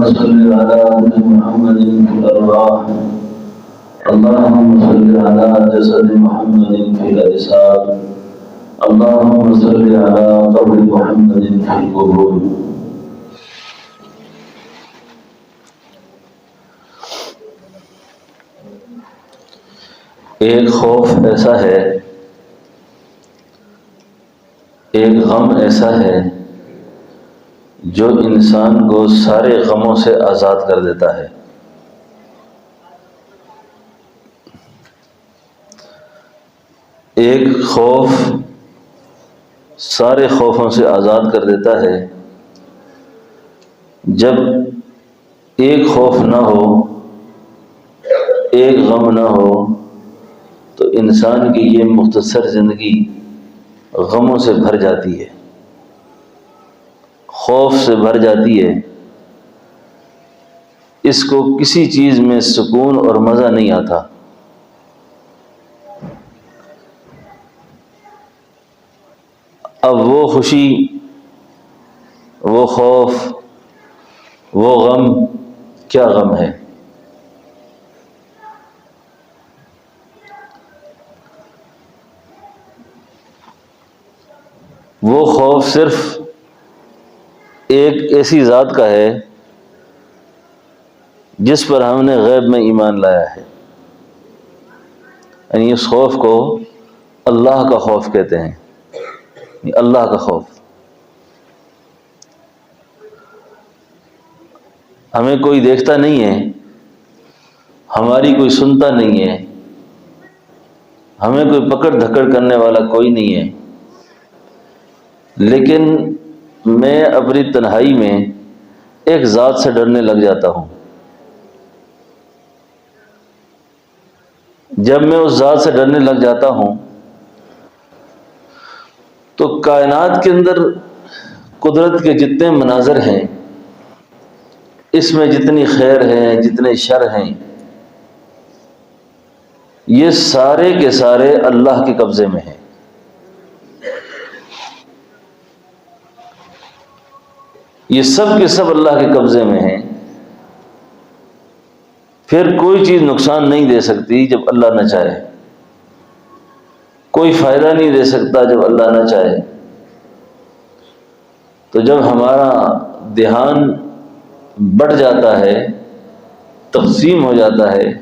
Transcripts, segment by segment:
صل على محمد في الأرواح اللهم صل على جسد محمد في الأجساد اللهم صل على قبر محمد في القبور. ایک خوف ایسا ہے، ایک غم ایسا ہے جو انسان کو سارے غموں سے آزاد کر دیتا ہے۔ ایک خوف سارے خوفوں سے آزاد کر دیتا ہے۔ جب ایک خوف نہ ہو، ایک غم نہ ہو، تو انسان کی یہ مختصر زندگی غموں سے بھر جاتی ہے، خوف سے بھر جاتی ہے۔ اس کو کسی چیز میں سکون اور مزہ نہیں آتا۔ اب وہ خوشی، وہ خوف، وہ غم کیا غم ہے؟ وہ خوف صرف ایک ایسی ذات کا ہے جس پر ہم نے غیب میں ایمان لایا ہے، یعنی اس خوف کو اللہ کا خوف کہتے ہیں، اللہ کا خوف۔ ہمیں کوئی دیکھتا نہیں ہے، ہماری کوئی سنتا نہیں ہے، ہمیں کوئی پکڑ دھکڑ کرنے والا کوئی نہیں ہے، لیکن میں اپنی تنہائی میں ایک ذات سے ڈرنے لگ جاتا ہوں۔ جب میں اس ذات سے ڈرنے لگ جاتا ہوں تو کائنات کے اندر قدرت کے جتنے مناظر ہیں، اس میں جتنی خیر ہیں، جتنے شر ہیں، یہ سارے کے سارے اللہ کے قبضے میں ہیں۔ یہ سب کے سب اللہ کے قبضے میں ہیں۔ پھر کوئی چیز نقصان نہیں دے سکتی جب اللہ نہ چاہے، کوئی فائدہ نہیں دے سکتا جب اللہ نہ چاہے۔ تو جب ہمارا دھیان بڑھ جاتا ہے، تقسیم ہو جاتا ہے،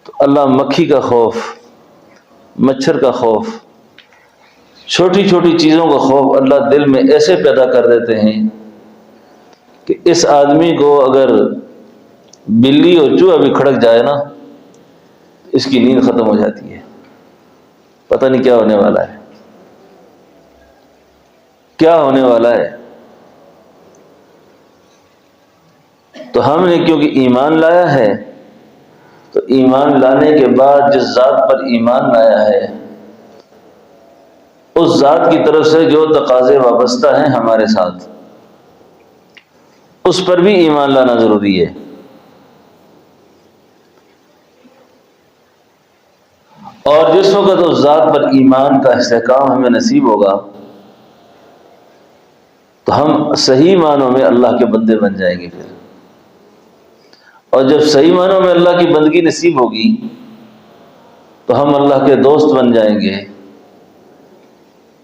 تو اللہ مکھی کا خوف، مچھر کا خوف، چھوٹی چھوٹی چیزوں کا خوف اللہ دل میں ایسے پیدا کر دیتے ہیں کہ اس آدمی کو اگر بلی اور چوہا بھی کھڑک جائے نا، اس کی نیند ختم ہو جاتی ہے، پتہ نہیں کیا ہونے والا ہے، کیا ہونے والا ہے۔ تو ہم نے کیونکہ ایمان لایا ہے، تو ایمان لانے کے بعد جس ذات پر ایمان لایا ہے، اس ذات کی طرف سے جو تقاضے وابستہ ہیں ہمارے ساتھ، اس پر بھی ایمان لانا ضروری ہے۔ اور جس وقت اس ذات پر ایمان کا استحکام ہمیں نصیب ہوگا تو ہم صحیح معنوں میں اللہ کے بندے بن جائیں گے پھر۔ اور جب صحیح معنوں میں اللہ کی بندگی نصیب ہوگی تو ہم اللہ کے دوست بن جائیں گے،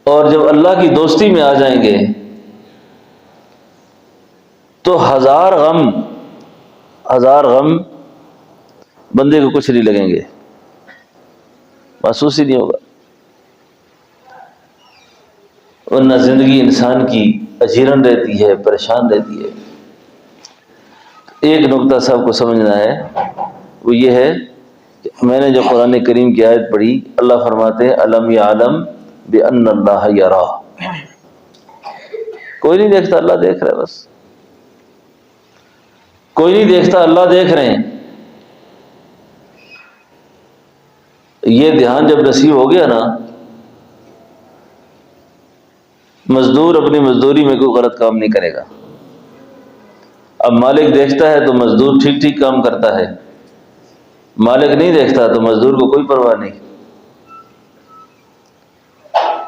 اور جب اللہ کی دوستی میں آ جائیں گے تو ہزار غم بندے کو کچھ نہیں لگیں گے، محسوس ہی نہیں ہوگا۔ ورنہ زندگی انسان کی اجیرن رہتی ہے، پریشان رہتی ہے۔ ایک نقطہ سب کو سمجھنا ہے، وہ یہ ہے کہ میں نے جو قرآن کریم کی آیت پڑھی، اللہ فرماتے ہیں الم یعلم بان اللہ یرا۔ کوئی نہیں دیکھتا، اللہ دیکھ رہا ہے، بس کوئی نہیں دیکھتا، اللہ دیکھ رہے ہیں۔ یہ دھیان جب نصیب ہو گیا نا، مزدور اپنی مزدوری میں کوئی غلط کام نہیں کرے گا۔ اب مالک دیکھتا ہے تو مزدور ٹھیک ٹھیک کام کرتا ہے، مالک نہیں دیکھتا تو مزدور کو کوئی پرواہ نہیں۔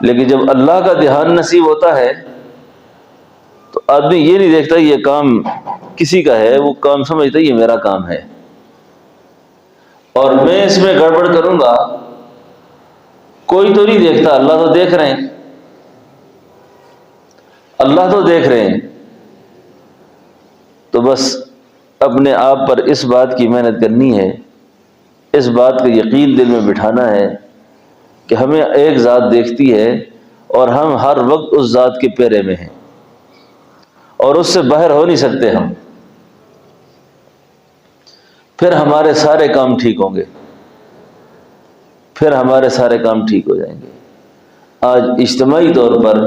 لیکن جب اللہ کا دھیان نصیب ہوتا ہے تو آدمی یہ نہیں دیکھتا یہ کام کسی کا ہے، وہ کام سمجھتا یہ میرا کام ہے اور میں اس میں گڑبڑ کروں گا، کوئی تو نہیں دیکھتا، اللہ تو دیکھ رہے ہیں، اللہ تو دیکھ رہے ہیں۔ تو بس اپنے آپ پر اس بات کی محنت کرنی ہے، اس بات کا یقین دل میں بٹھانا ہے کہ ہمیں ایک ذات دیکھتی ہے اور ہم ہر وقت اس ذات کے پیرے میں ہیں اور اس سے باہر ہو نہیں سکتے ہم، پھر ہمارے سارے کام ٹھیک ہوں گے، پھر ہمارے سارے کام ٹھیک ہو جائیں گے۔ آج اجتماعی طور پر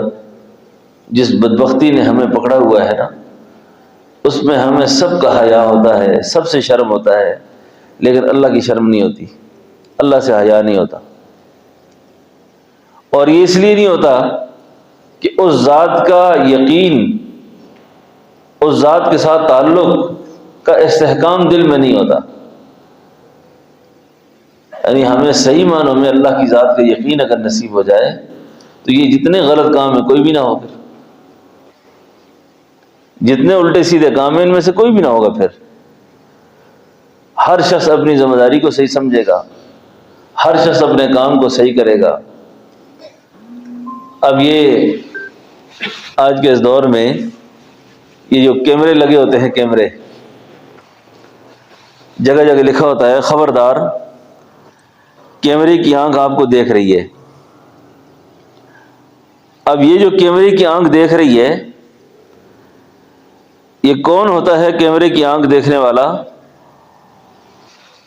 جس بدبختی نے ہمیں پکڑا ہوا ہے نا، اس میں ہمیں سب کا حیا ہوتا ہے، سب سے شرم ہوتا ہے، لیکن اللہ کی شرم نہیں ہوتی، اللہ سے حیا نہیں ہوتا۔ اور یہ اس لیے نہیں ہوتا کہ اس ذات کا یقین، اس ذات کے ساتھ تعلق کا استحکام دل میں نہیں ہوتا۔ یعنی ہمیں صحیح معنوں میں اللہ کی ذات کا یقین اگر نصیب ہو جائے تو یہ جتنے غلط کام ہیں کوئی بھی نہ ہو، پھر جتنے الٹے سیدھے کام ہیں ان میں سے کوئی بھی نہ ہوگا۔ پھر ہر شخص اپنی ذمہ داری کو صحیح سمجھے گا، ہر شخص اپنے کام کو صحیح کرے گا۔ اب یہ آج کے اس دور میں یہ جو کیمرے لگے ہوتے ہیں، کیمرے جگہ جگہ لکھا ہوتا ہے خبردار کیمرے کی آنکھ آپ کو دیکھ رہی ہے۔ اب یہ جو کیمرے کی آنکھ دیکھ رہی ہے، یہ کون ہوتا ہے کیمرے کی آنکھ دیکھنے والا؟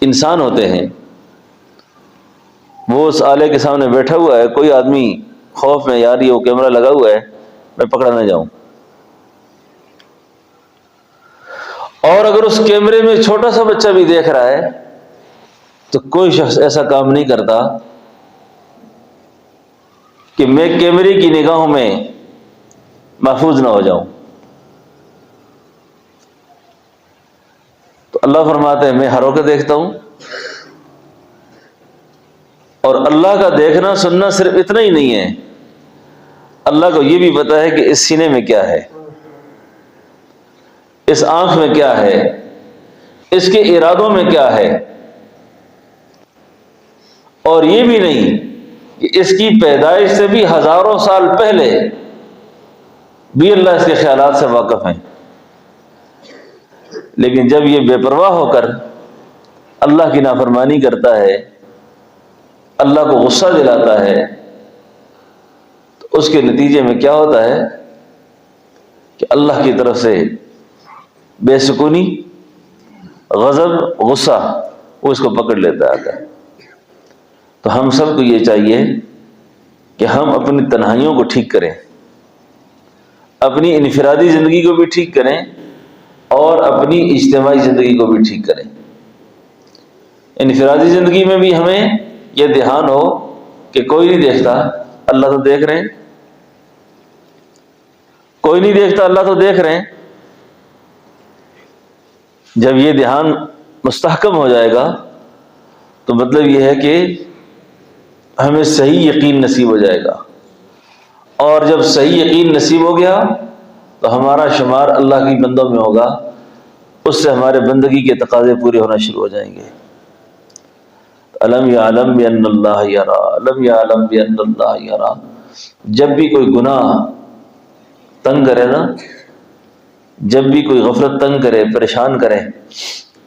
انسان ہوتے ہیں۔ وہ اس آلے کے سامنے بیٹھا ہوا ہے، کوئی آدمی خوف میں، یار یہ وہ کیمرہ لگا ہوا ہے میں پکڑا نہ جاؤں، اور اگر اس کیمرے میں چھوٹا سا بچہ بھی دیکھ رہا ہے تو کوئی شخص ایسا کام نہیں کرتا کہ میں کیمرے کی نگاہوں میں محفوظ نہ ہو جاؤں۔ تو اللہ فرماتے ہیں میں ہر وقت دیکھتا ہوں، اور اللہ کا دیکھنا سننا صرف اتنا ہی نہیں ہے، اللہ کو یہ بھی پتا ہے کہ اس سینے میں کیا ہے، اس آنکھ میں کیا ہے، اس کے ارادوں میں کیا ہے، اور یہ بھی نہیں کہ اس کی پیدائش سے بھی ہزاروں سال پہلے بھی اللہ اس کے خیالات سے واقف ہیں۔ لیکن جب یہ بے پرواہ ہو کر اللہ کی نافرمانی کرتا ہے، اللہ کو غصہ دلاتا ہے، تو اس کے نتیجے میں کیا ہوتا ہے کہ اللہ کی طرف سے بے سکونی، غضب، غصہ وہ اس کو پکڑ لیتا ہے۔ تو ہم سب کو یہ چاہیے کہ ہم اپنی تنہائیوں کو ٹھیک کریں، اپنی انفرادی زندگی کو بھی ٹھیک کریں اور اپنی اجتماعی زندگی کو بھی ٹھیک کریں۔ انفرادی زندگی میں بھی ہمیں یہ دھیان ہو کہ کوئی نہیں دیکھتا، اللہ تو دیکھ رہے ہیں، کوئی نہیں دیکھتا، اللہ تو دیکھ رہے ہیں۔ جب یہ دھیان مستحکم ہو جائے گا تو مطلب یہ ہے کہ ہمیں صحیح یقین نصیب ہو جائے گا، اور جب صحیح یقین نصیب ہو گیا تو ہمارا شمار اللہ کی بندوں میں ہوگا، اس سے ہمارے بندگی کے تقاضے پورے ہونا شروع ہو جائیں گے۔ الم یعلم بان اللہ یرا، الم یعلم بان اللہ یرا۔ جب بھی کوئی گناہ تنگ کرے نا، جب بھی کوئی غفلت تنگ کرے، پریشان کرے،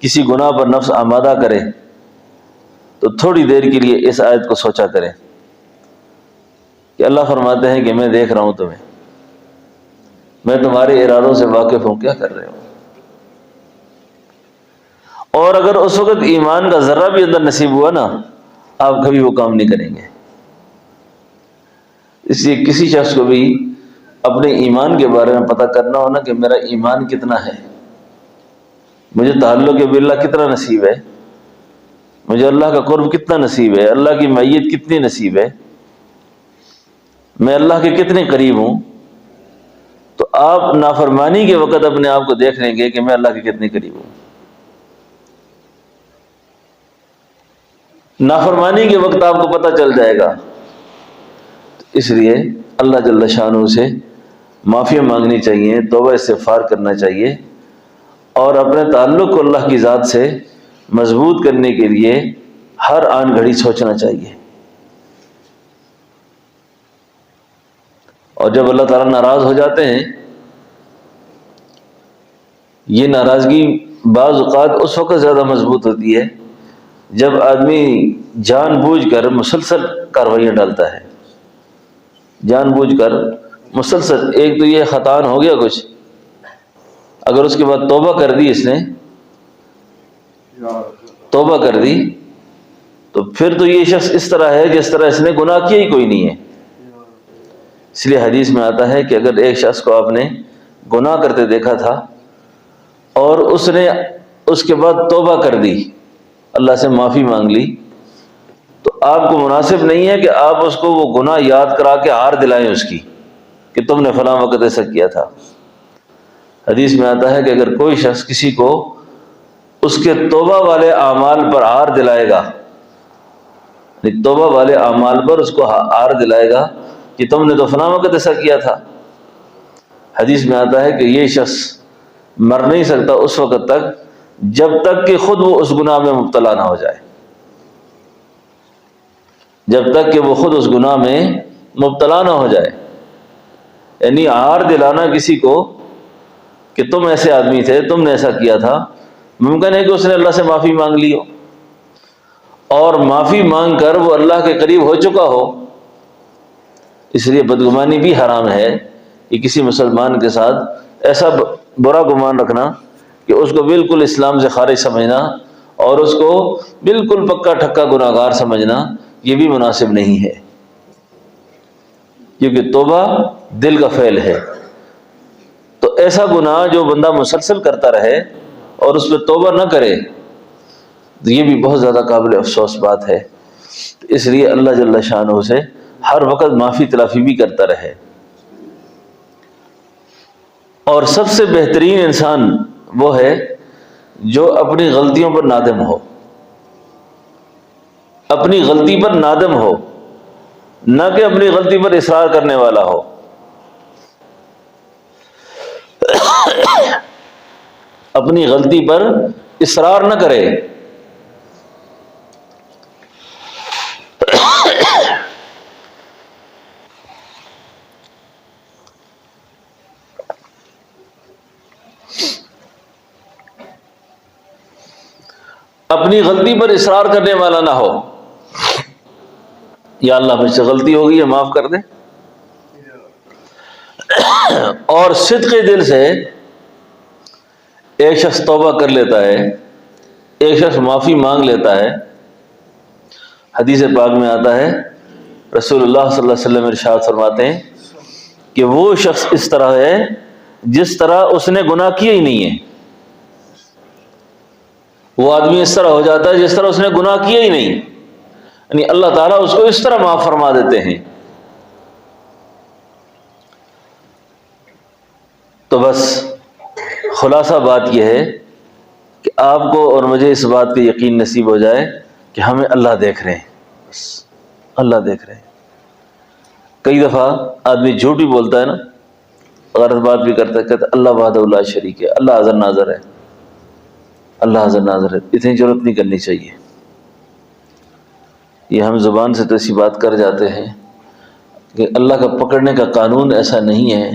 کسی گناہ پر نفس آمادہ کرے، تو تھوڑی دیر کے لیے اس آیت کو سوچا کریں کہ اللہ فرماتے ہیں کہ میں دیکھ رہا ہوں تمہیں، میں تمہارے ارادوں سے واقف ہوں، کیا کر رہے ہو۔ اور اگر اس وقت ایمان کا ذرہ بھی اندر نصیب ہوا نا، آپ کبھی وہ کام نہیں کریں گے۔ اس لیے کسی شخص کو بھی اپنے ایمان کے بارے میں پتہ کرنا ہونا کہ میرا ایمان کتنا ہے، مجھے تعلق باللہ کتنا نصیب ہے، مجھے اللہ کا قرب کتنا نصیب ہے، اللہ کی معیت کتنی نصیب ہے، میں اللہ کے کتنے قریب ہوں۔ تو آپ نافرمانی کے وقت اپنے آپ کو دیکھ لیں گے کہ میں اللہ کے کتنے قریب ہوں، نافرمانی کے وقت آپ کو پتہ چل جائے گا۔ اس لیے اللہ جل شانہ سے معافیاں مانگنی چاہیے، توبہ استغفار کرنا چاہیے، اور اپنے تعلق کو اللہ کی ذات سے مضبوط کرنے کے لیے ہر آن گھڑی سوچنا چاہیے۔ اور جب اللہ تعالیٰ ناراض ہو جاتے ہیں، یہ ناراضگی بعض اوقات اس وقت زیادہ مضبوط ہوتی ہے جب آدمی جان بوجھ کر مسلسل کاروائیاں ڈالتا ہے، جان بوجھ کر مسلسل۔ ایک تو یہ خطان ہو گیا کچھ، اگر اس کے بعد توبہ کر دی، اس نے توبہ کر دی، تو پھر تو یہ شخص اس طرح ہے جس طرح اس نے گناہ کیا ہی کوئی نہیں ہے۔ اس لیے حدیث میں آتا ہے کہ اگر ایک شخص کو آپ نے گناہ کرتے دیکھا تھا اور اس نے اس کے بعد توبہ کر دی، اللہ سے معافی مانگ لی، تو آپ کو مناسب نہیں ہے کہ آپ اس کو وہ گناہ یاد کرا کے ہار دلائیں اس کی کہ تم نے فلاں وقت ایسا کیا تھا۔ حدیث میں آتا ہے کہ اگر کوئی شخص کسی کو اس کے توبہ والے اعمال پر ہار دلائے گا، توبہ والے اعمال پر اس کو ہار دلائے گا کہ تم نے تو فلاں وقت ایسا کیا تھا، حدیث میں آتا ہے کہ یہ شخص مر نہیں سکتا اس وقت تک جب تک کہ خود وہ اس گناہ میں مبتلا نہ ہو جائے، جب تک کہ وہ خود اس گناہ میں مبتلا نہ ہو جائے۔ یعنی ہار دلانا کسی کو کہ تم ایسے آدمی تھے، تم نے ایسا کیا تھا، ممکن ہے کہ اس نے اللہ سے معافی مانگ لی ہو، اور معافی مانگ کر وہ اللہ کے قریب ہو چکا ہو۔ اس لیے بدگمانی بھی حرام ہے کہ کسی مسلمان کے ساتھ ایسا برا گمان رکھنا کہ اس کو بالکل اسلام سے خارج سمجھنا اور اس کو بالکل پکا ٹھکا گناہ گار سمجھنا، یہ بھی مناسب نہیں ہے، کیونکہ توبہ دل کا فعل ہے۔ تو ایسا گناہ جو بندہ مسلسل کرتا رہے اور اس پہ توبہ نہ کرے، تو یہ بھی بہت زیادہ قابل افسوس بات ہے۔ اس لیے اللہ جل شانہ سے ہر وقت معافی تلافی بھی کرتا رہے۔ اور سب سے بہترین انسان وہ ہے جو اپنی غلطیوں پر نادم ہو، اپنی غلطی پر نادم ہو، نہ کہ اپنی غلطی پر اصرار کرنے والا ہو۔ اپنی غلطی پر اصرار نہ کرے۔ اپنی غلطی پر اصرار کرنے والا نہ ہو، یا اللہ مجھ سے غلطی ہو گئی ہے معاف کر دے، اور صدق دل سے ایک شخص توبہ کر لیتا ہے، ایک شخص معافی مانگ لیتا ہے۔ حدیث پاک میں آتا ہے، رسول اللہ صلی اللہ علیہ وسلم ارشاد فرماتے ہیں کہ وہ شخص اس طرح ہے جس طرح اس نے گناہ کیا ہی نہیں ہے۔ وہ آدمی اس طرح ہو جاتا ہے جس طرح اس نے گناہ کیا ہی نہیں، یعنی اللہ تعالیٰ اس کو اس طرح معاف فرما دیتے ہیں۔ تو بس خلاصہ بات یہ ہے کہ آپ کو اور مجھے اس بات کا یقین نصیب ہو جائے کہ ہمیں اللہ دیکھ رہے ہیں، بس اللہ دیکھ رہے ہیں۔ کئی دفعہ آدمی جھوٹ بھی بولتا ہے نا، غلط بات بھی کرتا ہے، کہتا ہے اللہ وحدہ لا شریک ہے، اللہ حاضر ناظر ہے، اللہ حاضر ناظر ہے۔ اتنی ضرورت نہیں کرنی چاہیے۔ یہ ہم زبان سے تو ایسی بات کر جاتے ہیں کہ اللہ کا پکڑنے کا قانون ایسا نہیں ہے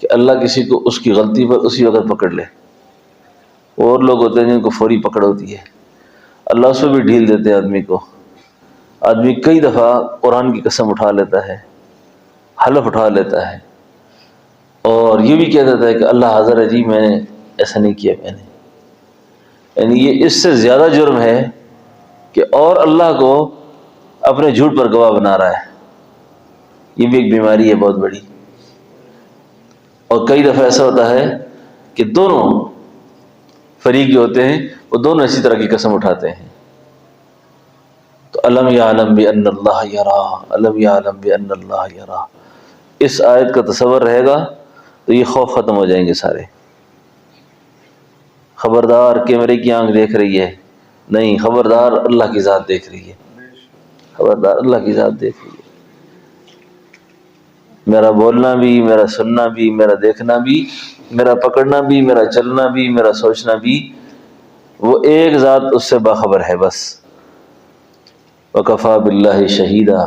کہ اللہ کسی کو اس کی غلطی پر اسی وقت پکڑ لے۔ اور لوگ ہوتے ہیں جن کو فوری پکڑ ہوتی ہے، اللہ اس پہ بھی ڈھیل دیتے ہیں آدمی کو۔ آدمی کئی دفعہ قرآن کی قسم اٹھا لیتا ہے، حلف اٹھا لیتا ہے، اور یہ بھی کہہ دیتا ہے کہ اللہ حاضر ہے جی، میں نے ایسا نہیں کیا، میں نے، یعنی یہ اس سے زیادہ جرم ہے کہ اور اللہ کو اپنے جھوٹ پر گواہ بنا رہا ہے۔ یہ بھی ایک بیماری ہے بہت بڑی۔ اور کئی دفعہ ایسا ہوتا ہے کہ دونوں فریق جو ہوتے ہیں وہ دونوں اسی طرح کی قسم اٹھاتے ہیں۔ تو الم یعلم بان اللہ یرا، الم یعلم بان اللہ یرا، اس آیت کا تصور رہے گا تو یہ خوف ختم ہو جائیں گے سارے۔ خبردار کیمرے کی آنکھ دیکھ رہی ہے، نہیں، خبردار اللہ کی ذات دیکھ رہی ہے، خبردار اللہ کی ذات دیکھ رہی ہے۔ میرا بولنا بھی، میرا سننا بھی، میرا دیکھنا بھی، میرا پکڑنا بھی، میرا چلنا بھی، میرا سوچنا بھی، وہ ایک ذات اس سے باخبر ہے بس۔ وَكَفَى بِاللَّهِ شَهِيدًا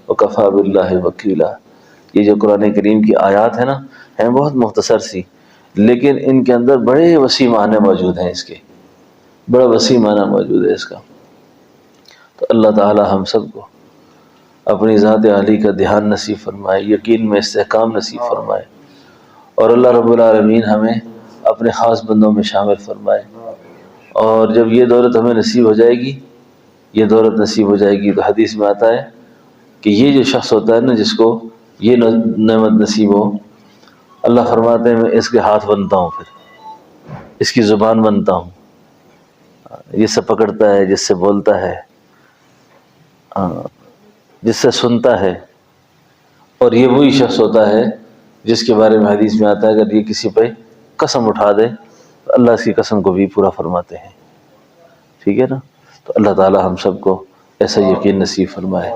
وَكَفَى بِاللَّهِ وَكِيلًا۔ یہ جو قرآن کریم کی آیات ہیں نا، ہیں بہت مختصر سی، لیکن ان کے اندر بڑے وسیع معنی موجود ہیں، اس کے بڑا وسیع معنی موجود ہے اس کا۔ تو اللہ تعالی ہم سب کو اپنی ذات عالی کا دھیان نصیب فرمائے، یقین میں استحکام نصیب فرمائے، اور اللہ رب العالمین ہمیں اپنے خاص بندوں میں شامل فرمائے۔ اور جب یہ دولت ہمیں نصیب ہو جائے گی، یہ دولت نصیب ہو جائے گی، تو حدیث میں آتا ہے کہ یہ جو شخص ہوتا ہے نا، جس کو یہ نعمت نصیب ہو، اللہ فرماتے ہیں میں اس کے ہاتھ بنتا ہوں، پھر اس کی زبان بنتا ہوں، جس سے پکڑتا ہے، جس سے بولتا ہے، جس سے سنتا ہے۔ اور یہ وہی شخص ہوتا ہے جس کے بارے میں حدیث میں آتا ہے اگر یہ کسی پہ قسم اٹھا دے تو اللہ اس کی قسم کو بھی پورا فرماتے ہیں، ٹھیک ہے نا۔ تو اللہ تعالی ہم سب کو ایسا یقین نصیب فرمائے۔